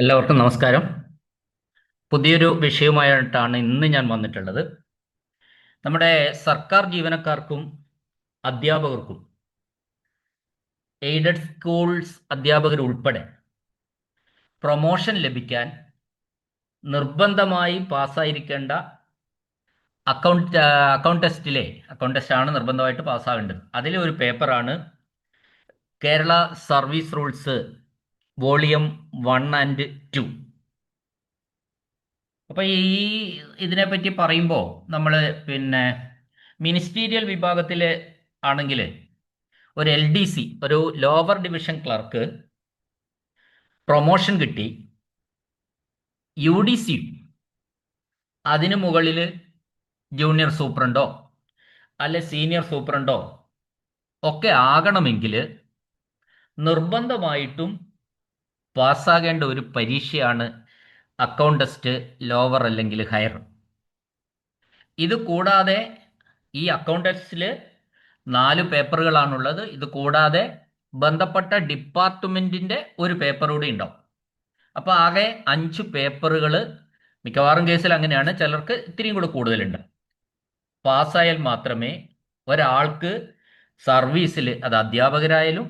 എല്ലാവർക്കും നമസ്കാരം. പുതിയൊരു വിഷയവുമായിട്ടാണ് ഇന്ന് ഞാൻ വന്നിട്ടുള്ളത്. നമ്മുടെ സർക്കാർ ജീവനക്കാർക്കും അധ്യാപകർക്കും എയ്ഡഡ് സ്കൂൾസ് അധ്യാപകർ ഉൾപ്പെടെ പ്രൊമോഷൻ ലഭിക്കാൻ നിർബന്ധമായി പാസ്സായിരിക്കേണ്ട അക്കൗണ്ട് ടെസ്റ്റിലെ അക്കൗണ്ട് ടെസ്റ്റാണ് നിർബന്ധമായിട്ട് പാസ്സാകേണ്ടത്. അതിലെ ഒരു പേപ്പറാണ് Kerala service rules volume 1 and 2. അപ്പോൾ ഇതിനെപ്പറ്റി പറയുമ്പോൾ നമ്മൾ പിന്നെ മിനിസ്റ്റീരിയൽ വിഭാഗത്തിൽ ആണെങ്കിൽ ഒരു LDC, ഒരു ലോവർ ഡിവിഷൻ ക്ലർക്ക് പ്രൊമോഷൻ കിട്ടി. UDC അതിനു മുകളിൽ ജൂനിയർ സൂപ്രണ്ടോ അല്ലെ സീനിയർ സൂപ്രണ്ടോ ഒക്കെ ആകണമെങ്കിൽ നിർബന്ധമായിട്ടും പാസ്സാകേണ്ട ഒരു പരീക്ഷയാണ് അക്കൗണ്ട് ടെസ്റ്റ് ലോവർ അല്ലെങ്കിൽ ഹയർ. ഇത് കൂടാതെ ഈ അക്കൗണ്ട് ടെസ്റ്റിൽ 4 പേപ്പറുകളാണുള്ളത്. ഇത് കൂടാതെ ബന്ധപ്പെട്ട ഡിപ്പാർട്ട്മെന്റിന്റെ ഒരു പേപ്പർ കൂടി ഉണ്ടാവും. അപ്പോൾ ആകെ 5 പേപ്പറുകൾ, മിക്കവാറും കേസിൽ അങ്ങനെയാണ്, ചിലർക്ക് ഇത്തിരിയും കൂടെ കൂടുതലുണ്ട്. പാസ്സായാൽ മാത്രമേ ഒരാൾക്ക് സർവീസിൽ, അത് അധ്യാപകരായാലും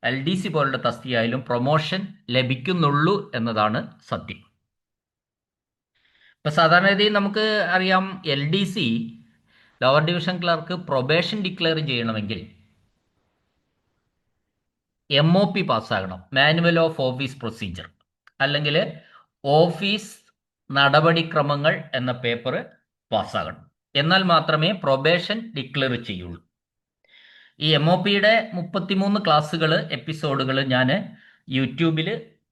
LDC പോലുള്ള തസ്തികയായാലും പ്രൊമോഷൻ ലഭിക്കുന്നുള്ളൂ എന്നതാണ് സത്യം. ഇപ്പൊ സാധാരണഗതിയിൽ നമുക്ക് അറിയാം, LDC lower division clerk probation declare ചെയ്യണമെങ്കിൽ MOP പാസ്സാകണം, മാനുവൽ ഓഫ് ഓഫീസ് പ്രൊസീജിയർ, അല്ലെങ്കിൽ ഓഫീസ് നടപടിക്രമങ്ങൾ എന്ന പേപ്പർ പാസ്സാകണം. എന്നാൽ മാത്രമേ പ്രൊബേഷൻ ഡിക്ലെയർ ചെയ്യുള്ളൂ. ഈ MOPയുടെ 33 ക്ലാസ്സുകൾ, എപ്പിസോഡുകൾ ഞാൻ യൂട്യൂബിൽ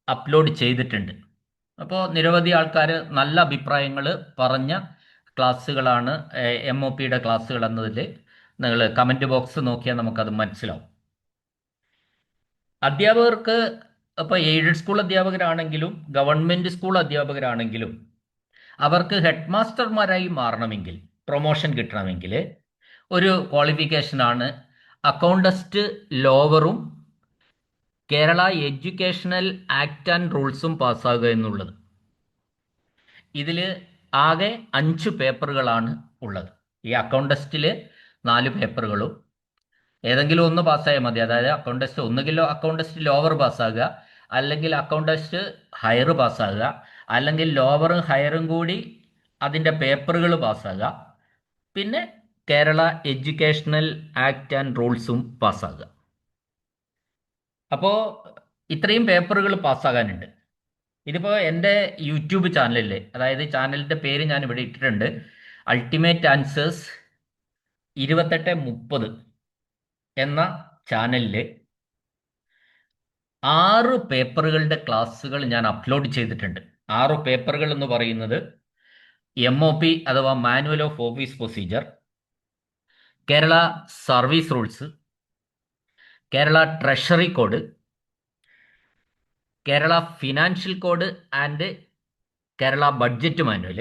അപ്ലോഡ് ചെയ്തിട്ടുണ്ട്. അപ്പോൾ നിരവധി ആൾക്കാർ നല്ല അഭിപ്രായങ്ങൾ പറഞ്ഞ ക്ലാസ്സുകളാണ് MOPയുടെ ക്ലാസ്സുകൾ എന്നതിൽ നിങ്ങൾ കമൻറ്റ് ബോക്സ് നോക്കിയാൽ നമുക്കത് മനസ്സിലാവും. അധ്യാപകർക്ക് ഇപ്പോൾ എയ്ഡഡ് സ്കൂൾ അധ്യാപകരാണെങ്കിലും ഗവൺമെൻറ് സ്കൂൾ അധ്യാപകരാണെങ്കിലും അവർക്ക് ഹെഡ് മാസ്റ്റർമാരായി മാറണമെങ്കിൽ, പ്രൊമോഷൻ കിട്ടണമെങ്കിൽ ഒരു ക്വാളിഫിക്കേഷനാണ് അക്കൗണ്ട് ടെസ്റ്റ് ലോവറും കേരള എഡ്യൂക്കേഷണൽ ആക്ട് ആൻഡ് റൂൾസും പാസ്സാകുക എന്നുള്ളത്. ഇതിൽ ആകെ 5 പേപ്പറുകളാണ് ഉള്ളത്. ഈ അക്കൗണ്ട് ടെസ്റ്റിൽ 4 പേപ്പറുകളും ഏതെങ്കിലും ഒന്ന് പാസ്സായാൽ മതി. അതായത് അക്കൗണ്ട് ടെസ്റ്റ് ഒന്നുകിലോ അക്കൗണ്ട് ടെസ്റ്റ് ലോവർ പാസ്സാകുക, അല്ലെങ്കിൽ അക്കൗണ്ട് ടെസ്റ്റ് ഹയർ പാസ്സാകുക, അല്ലെങ്കിൽ ലോവറും ഹയറും കൂടി അതിൻ്റെ പേപ്പറുകൾ പാസ്സാകുക, പിന്നെ കേരള എഡ്യൂക്കേഷണൽ ആക്ട് ആൻഡ് റൂൾസും പാസ്സാകുക. അപ്പോൾ ഇത്രയും പേപ്പറുകൾ പാസ്സാകാനുണ്ട്. ഇതിപ്പോൾ എൻ്റെ യൂട്യൂബ് ചാനലിൽ, അതായത് ചാനലിൻ്റെ പേര് ഞാൻ ഇവിടെ ഇട്ടിട്ടുണ്ട്, അൾട്ടിമേറ്റ് ആൻസേഴ്സ് 2830 എന്ന ചാനലിൽ 6 പേപ്പറുകളുടെ ക്ലാസ്സുകൾ ഞാൻ അപ്ലോഡ് ചെയ്തിട്ടുണ്ട്. 6 പേപ്പറുകൾ എന്ന് പറയുന്നത് MOP അഥവാ manual of office procedure, Kerala service rules, Kerala treasury code, Kerala financial code and Kerala budget manual,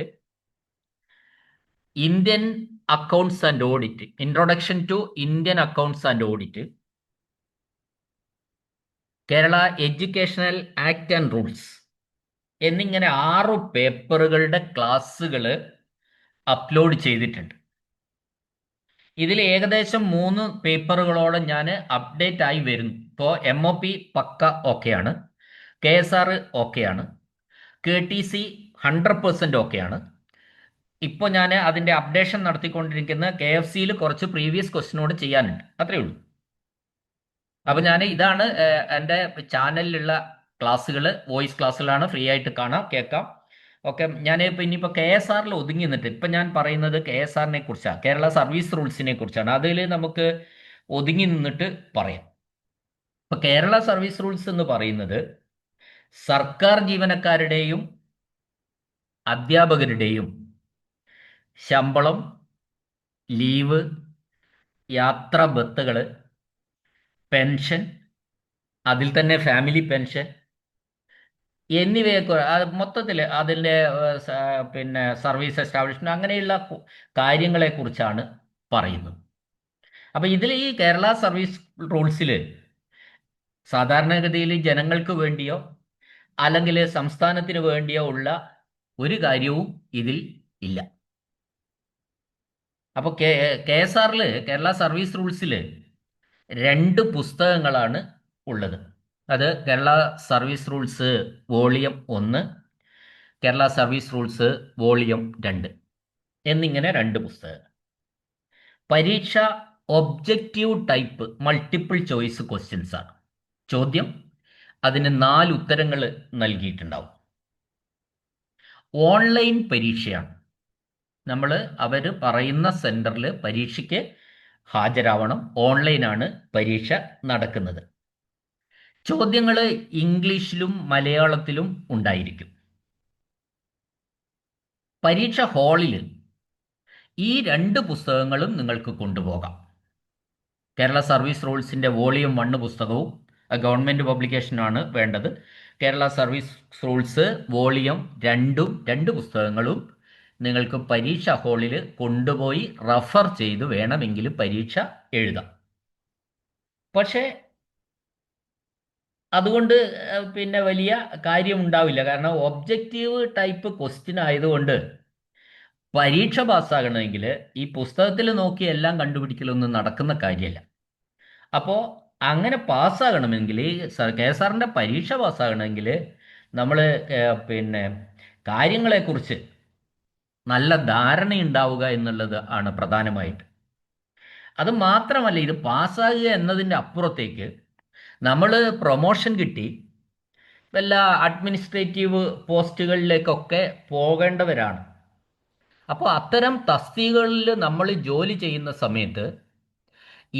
Indian accounts and audit, introduction to Indian accounts and audit, Kerala educational act and rules എന്നിങ്ങനെ 6 പേപ്പറുകളുടെ ക്ലാസ്സുകൾ അപ്ലോഡ് ചെയ്തിട്ടുണ്ട്. ഇതിൽ ഏകദേശം 3 പേപ്പറുകളോളം ഞാൻ അപ്ഡേറ്റ് ആയി വരുന്നു. ഇപ്പോൾ MOP പക്ക ഓക്കെയാണ്, KSR ഓക്കെയാണ്, KTC 100% ഓക്കെയാണ്. ഇപ്പോൾ ഞാൻ അതിൻ്റെ അപ്ഡേഷൻ നടത്തിക്കൊണ്ടിരിക്കുന്ന KFCയിൽ കുറച്ച് പ്രീവിയസ് ക്വസ്റ്റിനോട് ചെയ്യാനുണ്ട്, അത്രയേ ഉള്ളൂ. അപ്പം ഞാൻ ഇതാണ് എൻ്റെ ചാനലിലുള്ള ക്ലാസ്സുകൾ, വോയിസ് ക്ലാസ്സുകളാണ്, ഫ്രീ ആയിട്ട് കാണാം, കേൾക്കാം. ഓക്കെ, ഞാൻ ഇനിയിപ്പോൾ KSRൽ ഒതുങ്ങി നിന്നിട്ട് ഇപ്പം ഞാൻ പറയുന്നത് KSRനെ കുറിച്ചാണ്, കേരള സർവീസ് റൂൾസിനെ കുറിച്ചാണ്. അതിൽ നമുക്ക് ഒതുങ്ങി നിന്നിട്ട് പറയാം. ഇപ്പം കേരള സർവീസ് റൂൾസ് എന്ന് പറയുന്നത് സർക്കാർ ജീവനക്കാരുടെയും അധ്യാപകരുടെയും ശമ്പളം, ലീവ്, യാത്രാ ബത്തുകൾ, പെൻഷൻ, അതിൽ തന്നെ ഫാമിലി പെൻഷൻ എന്നിവയെ മൊത്തത്തിൽ അതിൻ്റെ പിന്നെ സർവീസ് എസ്റ്റാബ്ലിഷ്മെന്റ് അങ്ങനെയുള്ള കാര്യങ്ങളെക്കുറിച്ചാണ് പറയുന്നത്. അപ്പം ഇതിൽ ഈ കേരള സർവീസ് റൂൾസിൽ സാധാരണഗതിയിൽ ജനങ്ങൾക്ക് വേണ്ടിയോ അല്ലെങ്കിൽ സംസ്ഥാനത്തിന് വേണ്ടിയോ ഉള്ള ഒരു കാര്യവും ഇതിൽ ഇല്ല. അപ്പോൾ എസ് ആറിൽ, കേരള സർവീസ് റൂൾസിൽ രണ്ട് പുസ്തകങ്ങളാണ് ഉള്ളത്. അത് Kerala service rules volume 1, Kerala service rules volume 2 എന്നിങ്ങനെ രണ്ട് പുസ്തകങ്ങൾ. പരീക്ഷ objective type multiple choice questions ആണ്. ചോദ്യം, അതിന് 4 ഉത്തരങ്ങൾ നൽകിയിട്ടുണ്ടാവും. ഓൺലൈൻ പരീക്ഷയാണ്. നമ്മൾ അവർ പറയുന്ന സെന്ററിൽ പരീക്ഷയ്ക്ക് ഹാജരാവണം. ഓൺലൈനാണ് പരീക്ഷ നടക്കുന്നത്. ചോദ്യങ്ങൾ ഇംഗ്ലീഷിലും മലയാളത്തിലും ഉണ്ടായിരിക്കും. പരീക്ഷ ഹാളിൽ ഈ രണ്ട് പുസ്തകങ്ങളും നിങ്ങൾക്ക് കൊണ്ടുപോകാം. കേരള സർവീസ് റൂൾസിൻ്റെ വോളിയം 1 പുസ്തകവും, ഗവൺമെൻറ് പബ്ലിക്കേഷനാണ് വേണ്ടത്. കേരള സർവീസ് റൂൾസ് വോളിയം 2 രണ്ട് പുസ്തകങ്ങളും നിങ്ങൾക്ക് പരീക്ഷ ഹാളിൽ കൊണ്ടുപോയി റഫർ ചെയ്ത് വേണമെങ്കിൽ പരീക്ഷ എഴുതാം. പക്ഷേ അതുകൊണ്ട് പിന്നെ വലിയ കാര്യം ഉണ്ടാവില്ല. കാരണം ഒബ്ജക്റ്റീവ് ടൈപ്പ് ക്വസ്റ്റ്യൻ ആയതുകൊണ്ട് പരീക്ഷ പാസ്സാകണമെങ്കിൽ ഈ പുസ്തകത്തിൽ നോക്കി എല്ലാം കണ്ടുപിടിക്കലൊന്നും നടക്കുന്ന കാര്യമല്ല. അപ്പോൾ അങ്ങനെ പാസ്സാകണമെങ്കിൽ, എസ് ആറിൻ്റെ പരീക്ഷ പാസ്സാകണമെങ്കിൽ നമ്മൾ പിന്നെ കാര്യങ്ങളെക്കുറിച്ച് നല്ല ധാരണയുണ്ടാവുക എന്നുള്ളത് ആണ് പ്രധാനമായിട്ട്. അത് മാത്രമല്ല, ഇത് പാസ്സാകുക എന്നതിൻ്റെ അപ്പുറത്തേക്ക് നമ്മൾ പ്രൊമോഷൻ കിട്ടി വല്ല അഡ്മിനിസ്ട്രേറ്റീവ് പോസ്റ്റുകളിലേക്കൊക്കെ പോകേണ്ടവരാണ്. അപ്പോൾ അത്തരം തസ്തികകളിൽ നമ്മൾ ജോലി ചെയ്യുന്ന സമയത്ത്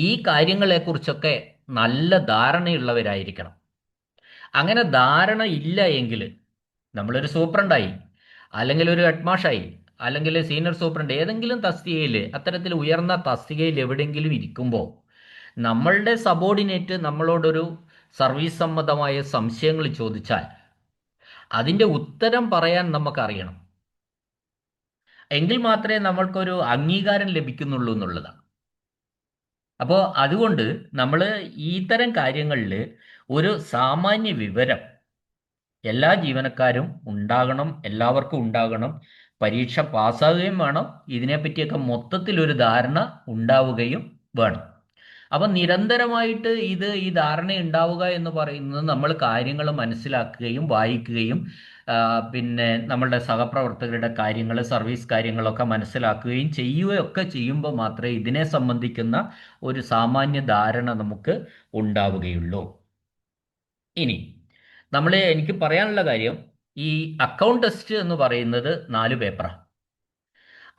ഈ കാര്യങ്ങളെക്കുറിച്ചൊക്കെ നല്ല ധാരണയുള്ളവരായിരിക്കണം. അങ്ങനെ ധാരണ ഇല്ല എങ്കിൽ നമ്മളൊരു സൂപ്രണ്ടായി, അല്ലെങ്കിൽ ഒരു ഹെഡ്മാഷായി, അല്ലെങ്കിൽ സീനിയർ സൂപ്രണ്ട്, ഏതെങ്കിലും തസ്തികയിൽ, അത്തരത്തിൽ ഉയർന്ന തസ്തികയിൽ എവിടെയെങ്കിലും ഇരിക്കുമ്പോൾ നമ്മളുടെ സബോർഡിനേറ്റ് നമ്മളോടൊരു സർവീസ് സംബന്ധമായ സംശയങ്ങൾ ചോദിച്ചാൽ അതിൻ്റെ ഉത്തരം പറയാൻ നമുക്കറിയണം. എങ്കിൽ മാത്രമേ നമ്മൾക്കൊരു അംഗീകാരം ലഭിക്കുന്നുള്ളൂ എന്നുള്ളതാണ്. അപ്പോൾ അതുകൊണ്ട് നമ്മൾ ഇത്തരം കാര്യങ്ങളിൽ ഒരു സാമാന്യ വിവരം എല്ലാ ജീവനക്കാരും ഉണ്ടാകണം, എല്ലാവർക്കും ഉണ്ടാകണം. പരീക്ഷ പാസ്സാകുകയും വേണം. ഇതിനെപ്പറ്റിയൊക്കെ മൊത്തത്തിലൊരു ധാരണ ഉണ്ടാവുകയും വേണം. അപ്പം നിരന്തരമായിട്ട് ഈ ധാരണ ഉണ്ടാവുക എന്ന് പറയുന്നത് നമ്മൾ കാര്യങ്ങൾ മനസ്സിലാക്കുകയും വായിക്കുകയും പിന്നെ നമ്മളുടെ സഹപ്രവർത്തകരുടെ കാര്യങ്ങൾ, സർവീസ് കാര്യങ്ങളൊക്കെ മനസ്സിലാക്കുകയും ചെയ്യുകയൊക്കെ ചെയ്യുമ്പോൾ മാത്രമേ ഇതിനെ സംബന്ധിക്കുന്ന ഒരു സാമാന്യ ധാരണ നമുക്ക് ഉണ്ടാവുകയുള്ളൂ. ഇനി എനിക്ക് പറയാനുള്ള കാര്യം, ഈ അക്കൗണ്ട് ടെസ്റ്റ് എന്ന് പറയുന്നത് 4 പേപ്പറാണ്.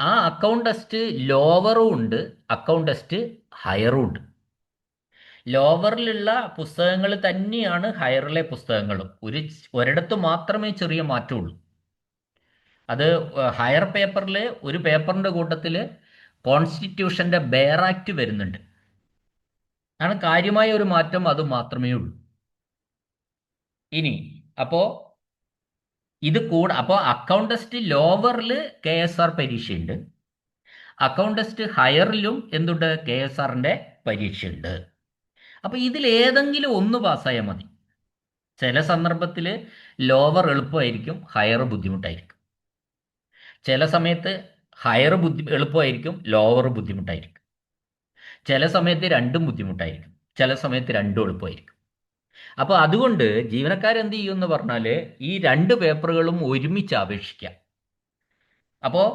ആ അക്കൗണ്ട് ടെസ്റ്റ് ലോവറും ഉണ്ട്, അക്കൗണ്ട് ടെസ്റ്റ് ഹയറും ഉണ്ട്. ലോവറിലുള്ള പുസ്തകങ്ങൾ തന്നെയാണ് ഹയറിലെ പുസ്തകങ്ങളും. ഒരിടത്ത് മാത്രമേ ചെറിയ മാറ്റമുള്ളൂ. അത് ഹയർ പേപ്പറിൽ ഒരു പേപ്പറിൻ്റെ കൂട്ടത്തിൽ കോൺസ്റ്റിറ്റ്യൂഷൻ്റെ ബെയർ ആക്ട് വരുന്നുണ്ട്. ആണ് കാര്യമായ ഒരു മാറ്റം, അത് മാത്രമേ ഉള്ളൂ. ഇനി അപ്പോൾ അപ്പോൾ അക്കൗണ്ട് ടെസ്റ്റ് ലോവറിൽ KSR പരീക്ഷയുണ്ട്, അക്കൗണ്ട് ടെസ്റ്റ് ഹയറിലും എന്തുണ്ട്, KSRൻ്റെ പരീക്ഷയുണ്ട്. അപ്പോൾ ഇതിലേതെങ്കിലും ഒന്ന് പാസ്സായാൽ മതി. ചില സന്ദർഭത്തിൽ ലോവർ എളുപ്പമായിരിക്കും, ഹയർ ബുദ്ധിമുട്ടായിരിക്കും. ചില സമയത്ത് ഹയർ എളുപ്പമായിരിക്കും, ലോവർ ബുദ്ധിമുട്ടായിരിക്കും. ചില സമയത്ത് രണ്ടും ബുദ്ധിമുട്ടായിരിക്കും, ചില സമയത്ത് രണ്ടും എളുപ്പമായിരിക്കും. അപ്പോൾ അതുകൊണ്ട് ജീവനക്കാരെന്ത് ചെയ്യും എന്ന് പറഞ്ഞാൽ ഈ രണ്ട് പേപ്പറുകളും ഒരുമിച്ച് അപേക്ഷിക്കാം. അപ്പോൾ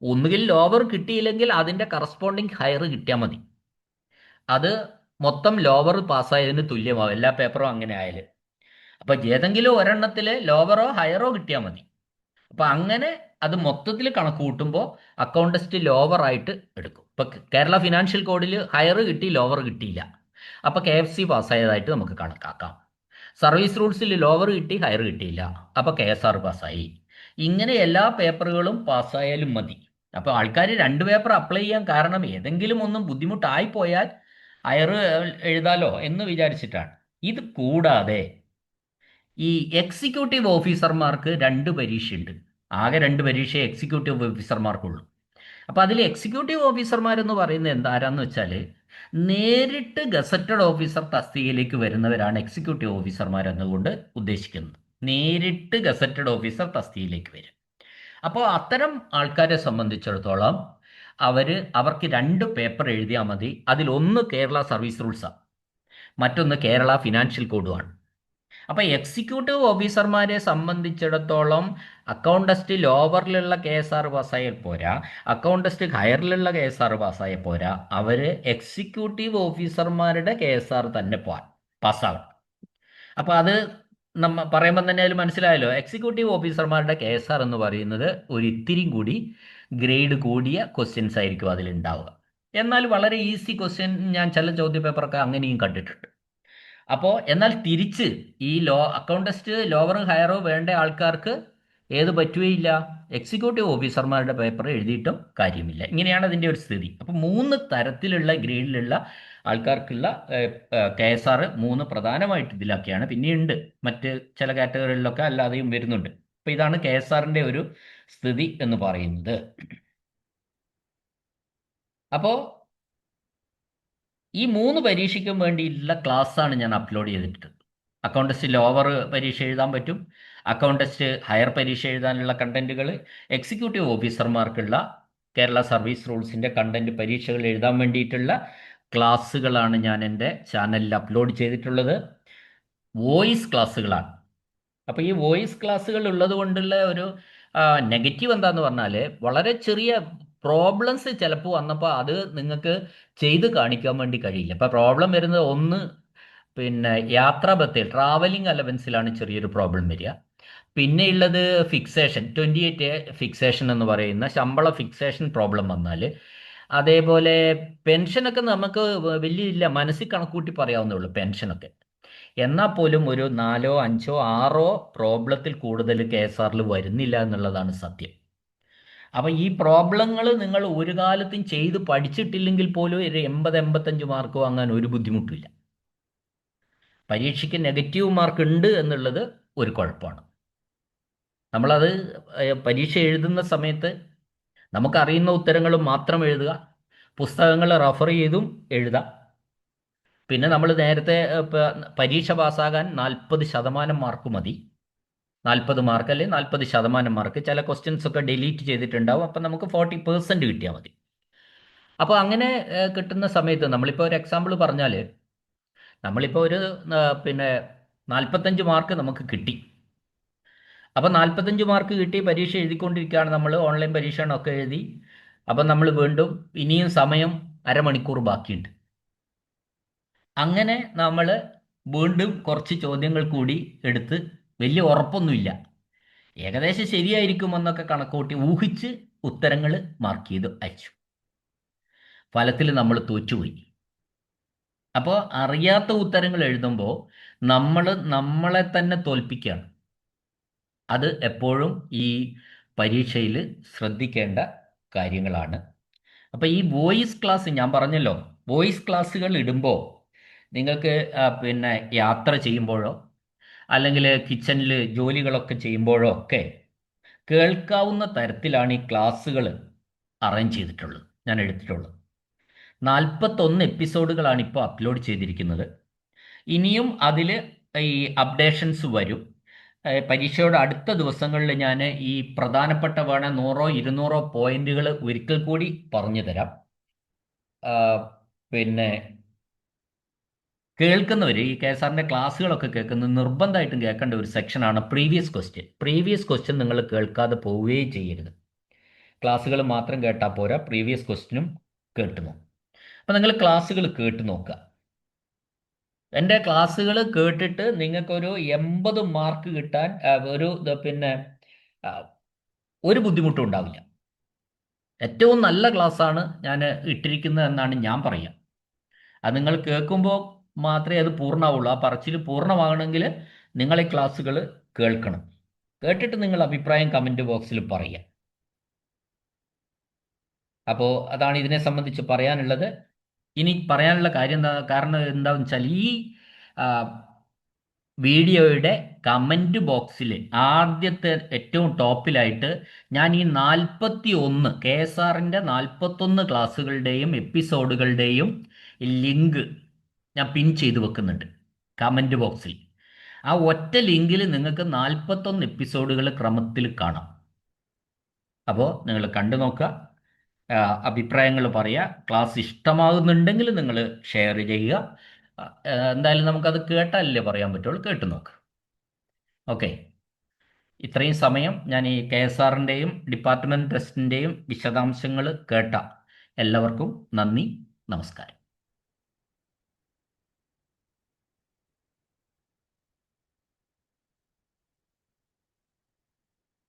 ഒന്നുകിൽ ലോവർ കിട്ടിയില്ലെങ്കിൽ അതിൻ്റെ കറസ്പോണ്ടിങ് ഹയർ കിട്ടിയാൽ മതി. അത് മൊത്തം ലോവർ പാസ്സായതിന് തുല്യമാവും, എല്ലാ പേപ്പറും അങ്ങനെ ആയാലും. അപ്പോൾ ഏതെങ്കിലും ഒരെണ്ണത്തിൽ ലോവറോ ഹയറോ കിട്ടിയാൽ മതി. അപ്പോൾ അങ്ങനെ അത് മൊത്തത്തിൽ കണക്ക് കൂട്ടുമ്പോൾ അക്കൗണ്ട് ടെസ്റ്റ് ലോവറായിട്ട് എടുക്കും. ഇപ്പോൾ കേരള ഫിനാൻഷ്യൽ കോഡിൽ ഹയർ കിട്ടി, ലോവർ കിട്ടിയില്ല, അപ്പോൾ KFC പാസ്സായതായിട്ട് നമുക്ക് കണക്കാക്കാം. സർവീസ് റൂൾസിൽ ലോവർ കിട്ടി, ഹയർ കിട്ടിയില്ല, അപ്പോൾ KSR പാസ്സായി. ഇങ്ങനെ എല്ലാ പേപ്പറുകളും പാസ്സായാലും മതി. അപ്പോൾ ആൾക്കാർ 2 പേപ്പർ അപ്ലൈ ചെയ്യാൻ കാരണം ഏതെങ്കിലും ഒന്നും ബുദ്ധിമുട്ടായിപ്പോയാൽ ഹയർ എഴുതാലോ എന്ന് വിചാരിച്ചിട്ടാണ്. ഇത് കൂടാതെ ഈ എക്സിക്യൂട്ടീവ് ഓഫീസർമാർക്ക് 2 പരീക്ഷയുണ്ട്. ആകെ 2 പരീക്ഷയെ എക്സിക്യൂട്ടീവ് ഓഫീസർമാർക്കുള്ളൂ. അപ്പോൾ അതിൽ എക്സിക്യൂട്ടീവ് ഓഫീസർമാരെന്ന് പറയുന്നത് എന്താരാന്ന് വെച്ചാൽ നേരിട്ട് ഗസറ്റഡ് ഓഫീസർ തസ്തികയിലേക്ക് വരുന്നവരാണ് എക്സിക്യൂട്ടീവ് ഓഫീസർമാർ എന്നുകൊണ്ട് ഉദ്ദേശിക്കുന്നത്. നേരിട്ട് ഗസറ്റഡ് ഓഫീസർ തസ്തികയിലേക്ക് വരും. അപ്പോൾ അത്തരം ആൾക്കാരെ സംബന്ധിച്ചിടത്തോളം അവർക്ക് 2 പേപ്പർ എഴുതിയാൽ മതി. അതിലൊന്ന് കേരള സർവീസ് റൂൾസാണ്, മറ്റൊന്ന് കേരള ഫിനാൻഷ്യൽ കോഡുമാണ്. അപ്പോൾ എക്സിക്യൂട്ടീവ് ഓഫീസർമാരെ സംബന്ധിച്ചിടത്തോളം അക്കൗണ്ടസ്റ്റ് ലോവറിലുള്ള KSR പാസ്സായാൽ പോരാ, അക്കൗണ്ടസ്റ്റ് ഹയറിലുള്ള KSR പാസ്സായാൽ പോരാ, അവർ എക്സിക്യൂട്ടീവ് ഓഫീസർമാരുടെ KSR തന്നെ പാസ്സാവണം. അപ്പോൾ അത് പറയുമ്പോൾ തന്നെ അതിൽ മനസ്സിലായല്ലോ, എക്സിക്യൂട്ടീവ് ഓഫീസർമാരുടെ KSR എന്ന് പറയുന്നത് ഒരു ഇത്തിരി കൂടി ഗ്രേഡ് കൂടിയ ക്വസ്റ്റ്യൻസ് ആയിരിക്കും അതിലുണ്ടാവുക. എന്നാൽ വളരെ ഈസി ക്വസ്റ്റ്യൻ ഞാൻ ചില ചോദ്യപേപ്പറൊക്കെ അങ്ങനെയും കണ്ടിട്ടുണ്ട്. അപ്പോൾ എന്നാൽ തിരിച്ച് ഈ അക്കൗണ്ടസ്റ്റ് ലോവറും ഹയറോ വേണ്ട ആൾക്കാർക്ക് ഏത് പറ്റുകയില്ല, എക്സിക്യൂട്ടീവ് ഓഫീസർമാരുടെ പേപ്പർ എഴുതിയിട്ടും കാര്യമില്ല. ഇങ്ങനെയാണ് അതിൻ്റെ ഒരു സ്ഥിതി. അപ്പോൾ 3 തരത്തിലുള്ള ഗ്രേഡിലുള്ള ആൾക്കാർക്കുള്ള KSR 3 പ്രധാനമായിട്ട് ഇതിലൊക്കെയാണ്. പിന്നെയുണ്ട് മറ്റ് ചില കാറ്റഗറികളിലൊക്കെ അല്ലാതെയും വരുന്നുണ്ട്. അപ്പോൾ ഇതാണ് KSRൻ്റെ ഒരു സ്ഥിതി എന്ന് പറയുന്നത്. അപ്പോൾ ഈ 3 പരീക്ഷയ്ക്കും വേണ്ടിയിട്ടുള്ള ക്ലാസ്സാണ് ഞാൻ അപ്ലോഡ് ചെയ്തിട്ടുള്ളത്. അക്കൗണ്ടസ്റ്റ് ലോവർ പരീക്ഷ എഴുതാൻ പറ്റും, അക്കൗണ്ടസ്റ്റ് ഹയർ പരീക്ഷ എഴുതാനുള്ള കണ്ടന്റുകൾ, എക്സിക്യൂട്ടീവ് ഓഫീസർമാർക്കുള്ള കേരള സർവീസ് റൂൾസിൻ്റെ കണ്ടന്റ് പരീക്ഷകൾ എഴുതാൻ വേണ്ടിയിട്ടുള്ള ക്ലാസ്സുകളാണ് ഞാൻ എൻ്റെ ചാനലിൽ അപ്ലോഡ് ചെയ്തിട്ടുള്ളത്. വോയിസ് ക്ലാസ്സുകളാണ്. അപ്പോൾ ഈ വോയിസ് ക്ലാസ്സുകൾ ഉള്ളത് കൊണ്ടുള്ള ഒരു നെഗറ്റീവ് എന്താന്ന് പറഞ്ഞാൽ, വളരെ ചെറിയ പ്രോബ്ലംസ് ചിലപ്പോൾ വന്നപ്പോൾ അത് നിങ്ങൾക്ക് ചെയ്ത് കാണിക്കാൻ വേണ്ടി കഴിയില്ല. ഇപ്പോൾ പ്രോബ്ലം വരുന്നത് ഒന്ന്, പിന്നെ യാത്രാബത്തയിൽ ട്രാവലിംഗ് അലവൻസിലാണ് ചെറിയൊരു പ്രോബ്ലം വരിക. പിന്നെ ഉള്ളത് ഫിക്സേഷൻ 28A ഫിക്സേഷൻ എന്ന് പറയുന്ന ശമ്പള ഫിക്സേഷൻ പ്രോബ്ലം വന്നാൽ, അതേപോലെ പെൻഷനൊക്കെ നമുക്ക് വലിയ മനസ്സിൽ കണക്കൂട്ടി പറയാവുന്നേ ഉള്ളൂ പെൻഷനൊക്കെ. എന്നാൽ പോലും ഒരു 4, 5, 6 പ്രോബ്ലത്തിൽ കൂടുതൽ KSRൽ വരുന്നില്ല എന്നുള്ളതാണ് സത്യം. അപ്പം ഈ പ്രോബ്ലങ്ങൾ നിങ്ങൾ ഒരു കാലത്തും ചെയ്ത് പഠിച്ചിട്ടില്ലെങ്കിൽ പോലും ഒരു 80-85 മാർക്ക് വാങ്ങാൻ ഒരു ബുദ്ധിമുട്ടില്ല. പരീക്ഷയ്ക്ക് നെഗറ്റീവ് മാർക്ക് ഉണ്ട് എന്നുള്ളത് ഒരു കുഴപ്പമാണ്. നമ്മളത് പരീക്ഷ എഴുതുന്ന സമയത്ത് നമുക്കറിയുന്ന ഉത്തരങ്ങൾ മാത്രം എഴുതുക, പുസ്തകങ്ങൾ റെഫർ ചെയ്തും എഴുതാം. പിന്നെ നമ്മൾ നേരത്തെ പരീക്ഷ പാസ്സാകാൻ 40% മാർക്ക് മതി. 40 മാർക്ക് അല്ലെങ്കിൽ 40% മാർക്ക്. ചില ക്വസ്റ്റ്യൻസ് ഒക്കെ ഡിലീറ്റ് ചെയ്തിട്ടുണ്ടാവും. അപ്പം നമുക്ക് 40% കിട്ടിയാൽ മതി. അപ്പോൾ അങ്ങനെ കിട്ടുന്ന സമയത്ത് നമ്മളിപ്പോൾ ഒരു എക്സാമ്പിൾ പറഞ്ഞാൽ, നമ്മളിപ്പോൾ ഒരു പിന്നെ 45 മാർക്ക് നമുക്ക് കിട്ടി. അപ്പോൾ 45 മാർക്ക് കിട്ടി പരീക്ഷ എഴുതിക്കൊണ്ടിരിക്കുകയാണ് നമ്മൾ, ഓൺലൈൻ പരീക്ഷകളൊക്കെ എഴുതി. അപ്പം നമ്മൾ വീണ്ടും ഇനിയും സമയം അരമണിക്കൂർ ബാക്കിയുണ്ട്. അങ്ങനെ നമ്മൾ വീണ്ടും കുറച്ച് ചോദ്യങ്ങൾ കൂടി എടുത്ത്, വലിയ ഉറപ്പൊന്നുമില്ല, ഏകദേശം ശരിയായിരിക്കുമെന്നൊക്കെ കണക്കൂട്ടി ഊഹിച്ച് ഉത്തരങ്ങൾ മാർക്ക് ചെയ്ത് അയച്ചു. ഫലത്തിൽ നമ്മൾ തോറ്റുപോയി. അപ്പോൾ അറിയാത്ത ഉത്തരങ്ങൾ എഴുതുമ്പോൾ നമ്മൾ നമ്മളെ തന്നെ തോൽപ്പിക്കുകയാണ്. അത് എപ്പോഴും ഈ പരീക്ഷയിൽ ശ്രദ്ധിക്കേണ്ട കാര്യങ്ങളാണ്. അപ്പോൾ ഈ വോയിസ് ക്ലാസ് ഞാൻ പറഞ്ഞല്ലോ, വോയിസ് ക്ലാസ്സുകൾ ഇടുമ്പോൾ നിങ്ങൾക്ക് പിന്നെ യാത്ര ചെയ്യുമ്പോഴോ അല്ലെങ്കിൽ കിച്ചണിൽ ജോലികളൊക്കെ ചെയ്യുമ്പോഴോ ഒക്കെ കേൾക്കാവുന്ന തരത്തിലാണ് ഈ ക്ലാസ്സുകൾ അറേഞ്ച് ചെയ്തിട്ടുള്ളത്, ഞാൻ എടുത്തിട്ടുള്ളത്. 41 എപ്പിസോഡുകളാണ് ഇപ്പോൾ അപ്ലോഡ് ചെയ്തിരിക്കുന്നത്. ഇനിയും അതിൽ ഈ അപ്ഡേഷൻസ് വരും. പരീക്ഷയുടെ അടുത്ത ദിവസങ്ങളിൽ ഞാൻ ഈ പ്രധാനപ്പെട്ട 100-200 പോയിന്റുകൾ ഒരിക്കൽ കൂടി പറഞ്ഞു തരാം. പിന്നെ കേൾക്കുന്നവർ ഈ KSRൻ്റെ ക്ലാസ്സുകളൊക്കെ കേൾക്കുന്നത് നിർബന്ധമായിട്ടും കേൾക്കേണ്ട ഒരു സെക്ഷനാണ് പ്രീവിയസ് ക്വസ്റ്റ്യൻ. പ്രീവിയസ് ക്വസ്റ്റ്യൻ നിങ്ങൾ കേൾക്കാതെ പോവുകയും ചെയ്യരുത്. ക്ലാസ്സുകൾ മാത്രം കേട്ടാൽ പോരാ, പ്രീവിയസ് ക്വസ്റ്റ്യനും കേട്ടു. അപ്പം നിങ്ങൾ ക്ലാസ്സുകൾ കേട്ട് നോക്കുക. എൻ്റെ ക്ലാസ്സുകൾ കേട്ടിട്ട് നിങ്ങൾക്കൊരു 80 മാർക്ക് കിട്ടാൻ പിന്നെ ഒരു ബുദ്ധിമുട്ടും ഉണ്ടാവില്ല. ഏറ്റവും നല്ല ക്ലാസ്സാണ് ഞാൻ ഇട്ടിരിക്കുന്നത് എന്നാണ് ഞാൻ പറയുക. അത് നിങ്ങൾ കേൾക്കുമ്പോൾ മാത്രമേ അത് പൂർണ്ണമാവുള്ളൂ. ആ പറച്ചിൽ പൂർണ്ണമാകണമെങ്കിൽ നിങ്ങൾ ഈ ക്ലാസ്സുകൾ കേൾക്കണം. കേട്ടിട്ട് നിങ്ങൾ അഭിപ്രായം കമൻറ്റ് ബോക്സിൽ പറയുക. അപ്പോൾ അതാണ് ഇതിനെ സംബന്ധിച്ച് പറയാനുള്ളത്. ഇനി പറയാനുള്ള കാരണം എന്താണെന്ന് വെച്ചാൽ, ഈ വീഡിയോയുടെ കമൻറ്റ് ബോക്സിൽ ആദ്യത്തെ ഏറ്റവും ടോപ്പിലായിട്ട് ഞാൻ ഈ 41 KSRൻ്റെ 41 ക്ലാസ്സുകളുടെയും എപ്പിസോഡുകളുടെയും ലിങ്ക് ഞാൻ പിൻ ചെയ്ത് വെക്കുന്നുണ്ട് കമൻറ്റ് ബോക്സിൽ. ആ ഒറ്റ ലിങ്കിൽ നിങ്ങൾക്ക് 41 എപ്പിസോഡുകൾ ക്രമത്തിൽ കാണാം. അപ്പോൾ നിങ്ങൾ കണ്ടു നോക്കുക, അഭിപ്രായങ്ങൾ പറയുക. ക്ലാസ് ഇഷ്ടമാകുന്നുണ്ടെങ്കിൽ നിങ്ങൾ ഷെയർ ചെയ്യുക. എന്തായാലും നമുക്കത് കേട്ടാലല്ലേ പറയാൻ പറ്റുള്ളൂ. കേട്ടു നോക്ക്. ഓക്കെ. ഇത്രയും സമയം ഞാൻ ഈ KSRൻ്റെയും ഡിപ്പാർട്ട്മെൻറ്റ് ടെസ്റ്റിൻ്റെയും വിശദാംശങ്ങൾ കേട്ട എല്ലാവർക്കും നന്ദി, നമസ്കാരം.